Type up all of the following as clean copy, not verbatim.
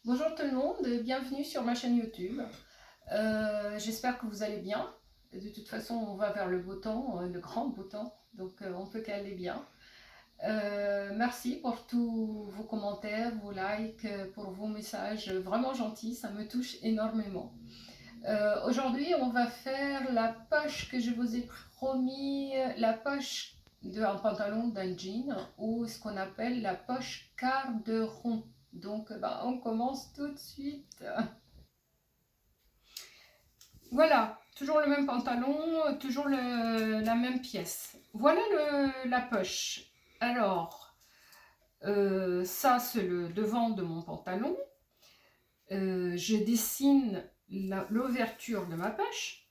Bonjour tout le monde, bienvenue sur ma chaîne YouTube. J'espère que vous allez bien. De toute façon, on va vers le beau temps, le grand beau temps, donc on peut qu'aller bien. Merci pour tous vos commentaires, vos likes, pour vos messages vraiment gentils, ça me touche énormément. Aujourd'hui, on va faire la poche que je vous ai promis, la poche d'un pantalon, d'un jean, ou ce qu'on appelle la poche quart de rond. Donc, on commence tout de suite. Voilà, toujours le même pantalon, toujours la même pièce. Voilà la poche. Alors, ça c'est le devant de mon pantalon. Je dessine l'ouverture de ma poche.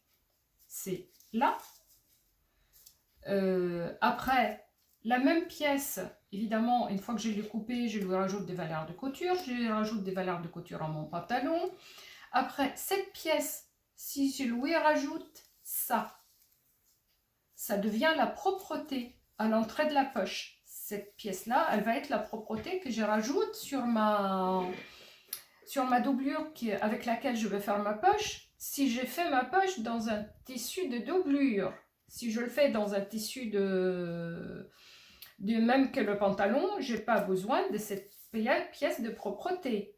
C'est là. Après, la même pièce, évidemment, une fois que je l'ai coupé, je lui rajoute des valeurs de couture. Je rajoute des valeurs de couture à mon pantalon. Après, cette pièce, si je lui rajoute ça devient la propreté à l'entrée de la poche. Cette pièce-là, elle va être la propreté que je rajoute sur ma doublure avec laquelle je vais faire ma poche. Si j'ai fait ma poche dans un tissu de doublure, si je le fais dans un tissu de même que le pantalon, je n'ai pas besoin de cette pièce de propreté.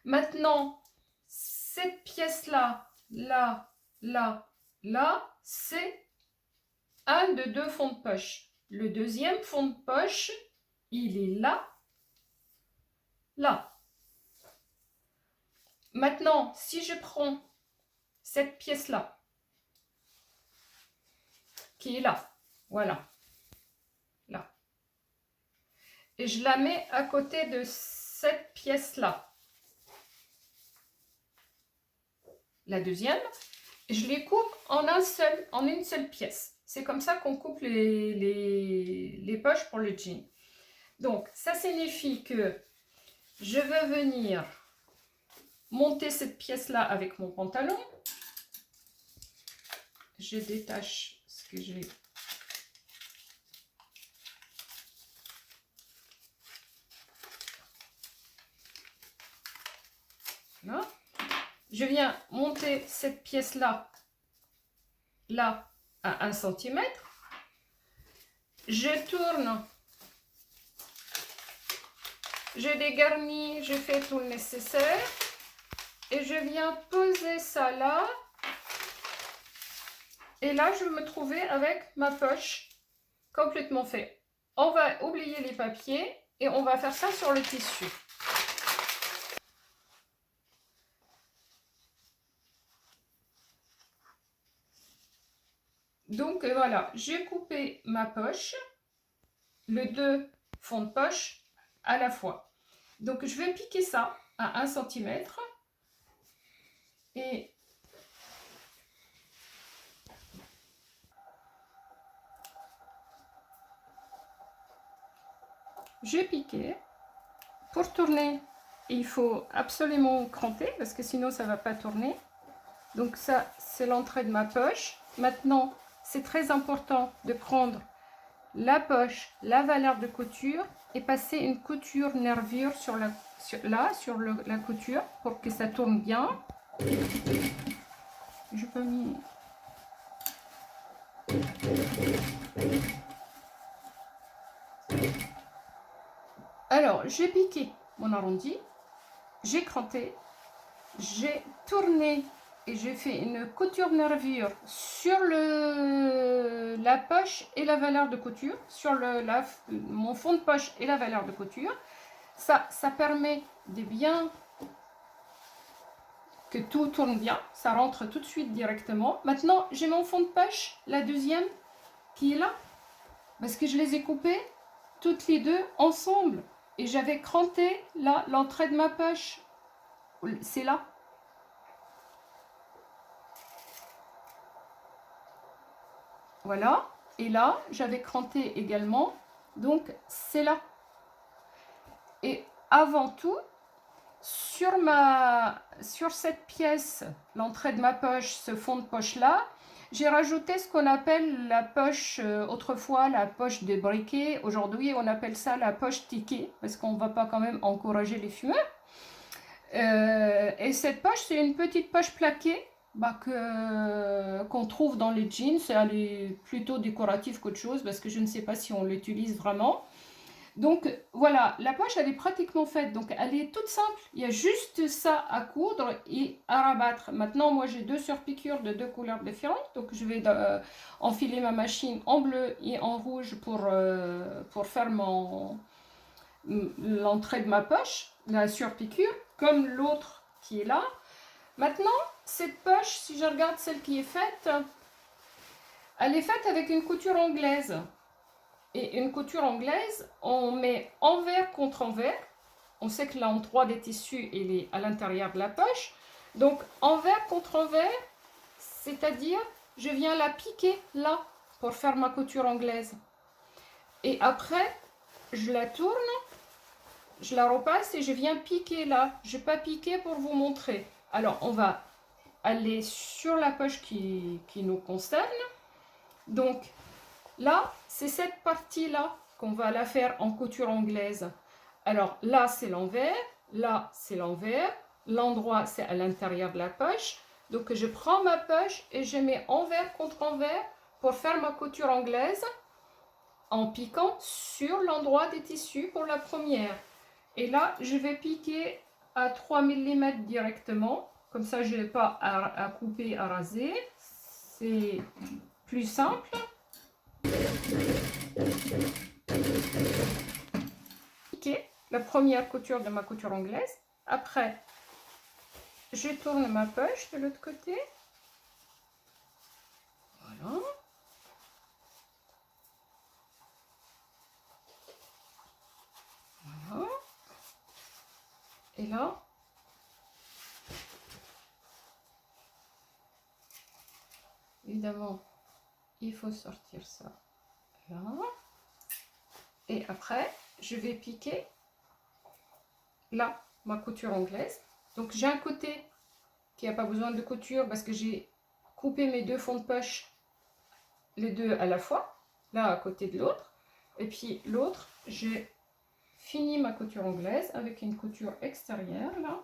Maintenant, cette pièce-là, là, c'est un de deux fonds de poche. Le deuxième fond de poche, il est là, là. Maintenant, si je prends cette pièce-là, qui est là, voilà, là, et je la mets à côté de cette pièce-là, la deuxième, je les coupe en une seule pièce. C'est comme ça qu'on coupe les poches pour le jean. Donc, ça signifie que je vais venir monter cette pièce-là avec mon pantalon. Je détache ce que j'ai. Là. Je viens monter cette pièce-là, là, à 1 cm. Je tourne. Je dégarnis, je fais tout le nécessaire. Et je viens poser ça là. Et là, je vais me trouver avec ma poche complètement faite. On va oublier les papiers et on va faire ça sur le tissu. Donc voilà, j'ai coupé ma poche, les deux fonds de poche à la fois. Donc je vais piquer ça à 1 cm et j'ai piqué. Pour tourner, il faut absolument cranter parce que sinon ça ne va pas tourner. Donc ça, c'est l'entrée de ma poche. Maintenant, c'est très important de prendre la poche, la valeur de couture et passer une couture nervure sur la couture pour que ça tourne bien. Je peux mis... Alors, j'ai piqué mon arrondi, j'ai cranté, j'ai tourné et j'ai fait une couture nervure sur la poche et la valeur de couture, sur mon fond de poche et la valeur de couture. Ça permet de bien que tout tourne bien, ça rentre tout de suite directement. Maintenant, j'ai mon fond de poche, la deuxième, qui est là, parce que je les ai coupées toutes les deux ensemble. Et j'avais cranté là, l'entrée de ma poche, c'est là. Voilà, et là, j'avais cranté également, donc c'est là. Et avant tout, sur cette pièce, l'entrée de ma poche, ce fond de poche là, j'ai rajouté ce qu'on appelle la poche, autrefois la poche de briquet. Aujourd'hui, on appelle ça la poche ticket, parce qu'on ne va pas quand même encourager les fumeurs. Et cette poche, c'est une petite poche plaquée qu'on trouve dans les jeans. Elle est plutôt décorative qu'autre chose, parce que je ne sais pas si on l'utilise vraiment. Donc voilà, la poche elle est pratiquement faite, donc elle est toute simple, il y a juste ça à coudre et à rabattre. Maintenant moi j'ai deux surpiqûres de deux couleurs différentes, donc je vais enfiler ma machine en bleu et en rouge pour faire l'entrée de ma poche, la surpiqûre, comme l'autre qui est là. Maintenant cette poche, si je regarde celle qui est faite, elle est faite avec une couture anglaise. Et une couture anglaise, on met envers contre envers. On sait que l'endroit des tissus il est à l'intérieur de la poche. Donc envers contre envers, c'est-à-dire je viens la piquer là pour faire ma couture anglaise. Et après, je la tourne, je la repasse et je viens piquer là. Je ne vais pas piquer pour vous montrer. Alors on va aller sur la poche qui nous concerne. Donc là, c'est cette partie-là qu'on va la faire en couture anglaise. Alors là, c'est l'envers, là, c'est l'envers, l'endroit, c'est à l'intérieur de la poche. Donc je prends ma poche et je mets envers contre envers pour faire ma couture anglaise en piquant sur l'endroit des tissus pour la première. Et là, je vais piquer à 3 mm directement. Comme ça, je n'ai pas à couper, à raser. C'est plus simple. Piquer la première couture de ma couture anglaise. Après, je tourne ma poche de l'autre côté. Voilà. Voilà. Et là, évidemment, il faut sortir ça là. Et après, je vais piquer là ma couture anglaise. Donc j'ai un côté qui n'a pas besoin de couture parce que j'ai coupé mes deux fonds de poche, les deux à la fois, là à côté de l'autre. Et puis l'autre, j'ai fini ma couture anglaise avec une couture extérieure là.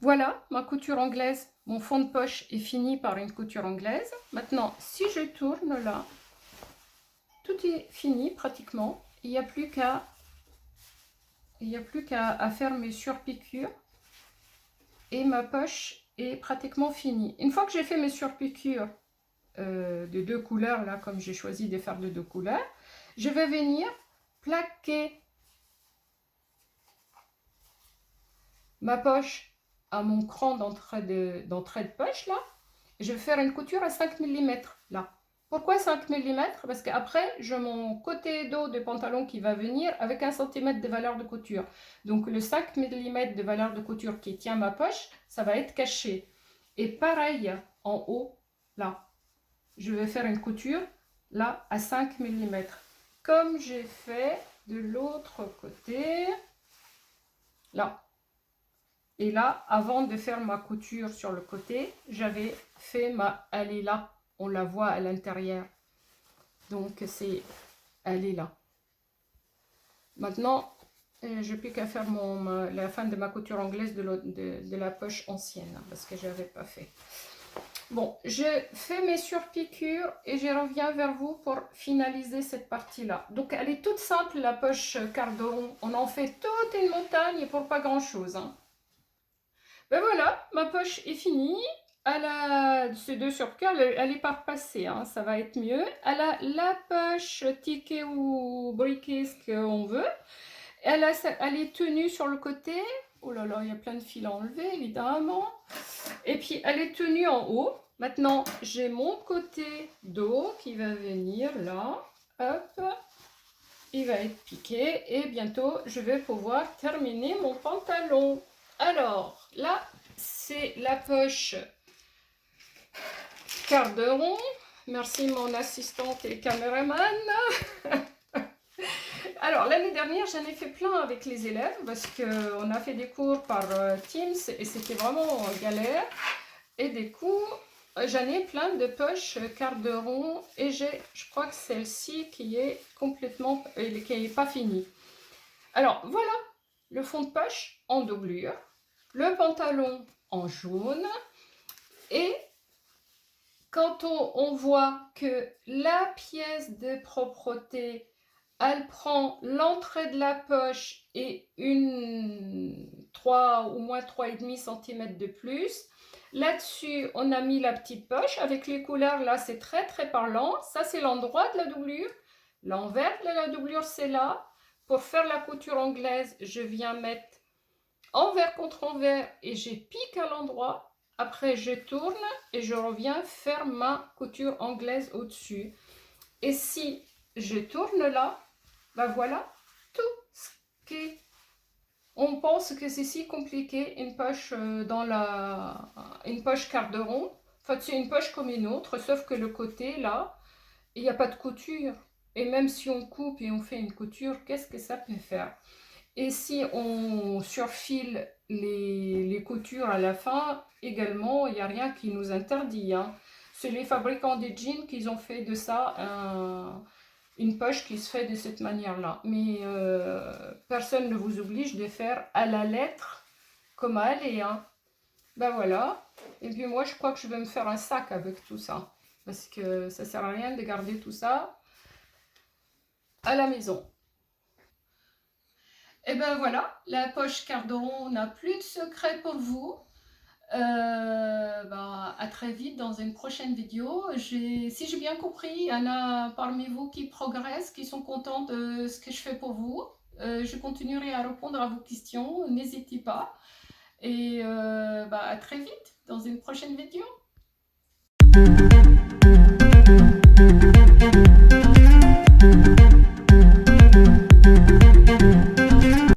Voilà ma couture anglaise, mon fond de poche est fini par une couture anglaise. Maintenant, si je tourne là, tout est fini pratiquement. Il n'y a plus qu'à faire mes surpiqûres et ma poche est pratiquement finie. Une fois que j'ai fait mes surpiqûres de deux couleurs, là comme j'ai choisi de faire de deux couleurs, je vais venir plaquer ma poche à mon cran d'entrée de poche là. Je vais faire une couture à 5 mm là. Pourquoi 5 mm? Parce qu'après, j'ai mon côté dos de pantalon qui va venir avec 1 cm de valeur de couture. Donc le 5 mm de valeur de couture qui tient ma poche, ça va être caché. Et pareil, en haut, là, je vais faire une couture là à 5 mm. Comme j'ai fait de l'autre côté, là. Et là, avant de faire ma couture sur le côté, j'avais fait elle est là. On la voit à l'intérieur. Donc, elle est là. Maintenant, je n'ai plus qu'à faire la fin de ma couture anglaise de la poche ancienne, parce que je n'avais pas fait. Bon, je fais mes surpiqûres et je reviens vers vous pour finaliser cette partie-là. Donc, elle est toute simple, la poche quart de rond. On en fait toute une montagne pour pas grand-chose, hein. Ben voilà, ma poche est finie. Elle a ces deux surpiqûres, elle est pas repassée, hein, ça va être mieux. Elle a la poche ticket ou briquet, ce qu'on veut. Elle est tenue sur le côté. Oh là là, il y a plein de fils à enlever, évidemment. Et puis, elle est tenue en haut. Maintenant, j'ai mon côté dos qui va venir là. Hop. Il va être piqué. Et bientôt, je vais pouvoir terminer mon pantalon. Alors, là, c'est la poche quart de rond. Merci mon assistante et caméraman. Alors, l'année dernière, j'en ai fait plein avec les élèves parce qu'on a fait des cours par Teams et c'était vraiment galère. Et du coup, j'en ai plein de poches quart de rond et je crois que celle-ci qui est complètement, qui n'est pas finie. Alors, voilà le fond de poche en doublure, le pantalon en jaune et quand on voit que la pièce de propreté, elle prend l'entrée de la poche et au moins 3,5 cm de plus. Là-dessus, on a mis la petite poche avec les couleurs. Là, c'est très très parlant. Ça, c'est l'endroit de la doublure. L'envers de la doublure, c'est là. Pour faire la couture anglaise, je viens mettre envers contre envers et je pique à l'endroit. Après, je tourne et je reviens faire ma couture anglaise au-dessus. Et si je tourne là, ben voilà tout ce qui... On pense que c'est si compliqué, une poche une poche quart de rond. En fait, c'est une poche comme une autre, sauf que le côté, là, il n'y a pas de couture. Et même si on coupe et on fait une couture, qu'est-ce que ça peut faire? Et si on surfile les coutures à la fin, également, il n'y a rien qui nous interdit. Hein. C'est les fabricants des jeans qui ont fait de ça une poche qui se fait de cette manière-là. Mais personne ne vous oblige de faire à la lettre comme à aller. Hein. Ben voilà. Et puis moi, je crois que je vais me faire un sac avec tout ça. Parce que ça ne sert à rien de garder tout ça à la maison. Et ben voilà, la poche quart de rond n'a plus de secret pour vous. À très vite dans une prochaine vidéo. Si j'ai bien compris, il y en a parmi vous qui progressent, qui sont contents de ce que je fais pour vous. Je continuerai à répondre à vos questions, n'hésitez pas. Et à très vite dans une prochaine vidéo.